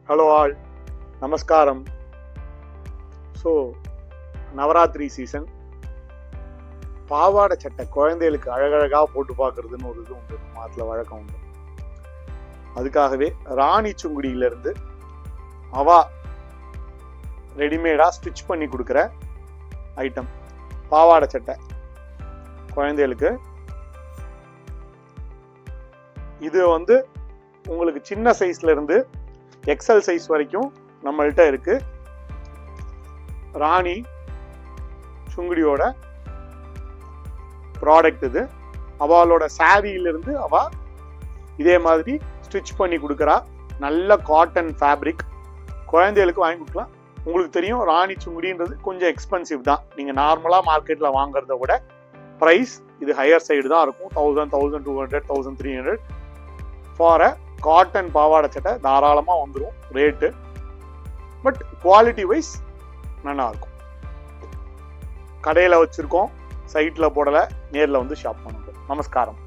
Hello all, நமஸ்காரம். So Navaratri season, பாவாடை சட்டை குழந்தைகளுக்கு அழகழகாக போட்டு பார்க்கறதுன்னு ஒரு இது உண்டு, மாட்டில் வழக்கம் உண்டு. அதுக்காகவே ராணி சுங்குடியிலிருந்து அவா ரெடிமேடாக ஸ்டிச் பண்ணி கொடுக்குற ஐட்டம் பாவாடை சட்டை குழந்தைகளுக்கு. இது உங்களுக்கு சின்ன சைஸ்ல இருந்து எக்ஸல் சைஸ் வரைக்கும் நம்மள்கிட்ட இருக்கு. ராணி சுங்குடியோட ப்ராடக்ட் இது. அவளோட சாரியிலிருந்து அவ இதே மாதிரி ஸ்டிச் பண்ணி கொடுக்குறா. நல்ல காட்டன் ஃபேப்ரிக் குழந்தைகளுக்கு வாங்கி கொடுக்கலாம். உங்களுக்கு தெரியும், ராணி சுங்குடின்றது கொஞ்சம் எக்ஸ்பென்சிவ் தான். நீங்க நார்மலா மார்க்கெட்ல வாங்குறத விட ப்ரைஸ் இது ஹையர் சைடு தான் இருக்கும். 1000, 1200, 1300 ஃபார் அ காட்டன் பாவாடை சட்டை தாராளமாக வந்துடும் ரேட்டு. பட் குவாலிட்டி வைஸ் நல்லா இருக்கும். கடையில் வச்சிருக்கோம், சைட்டில் போடலை, நேரில் வந்து ஷாப் பண்ணுங்க. நமஸ்காரம்.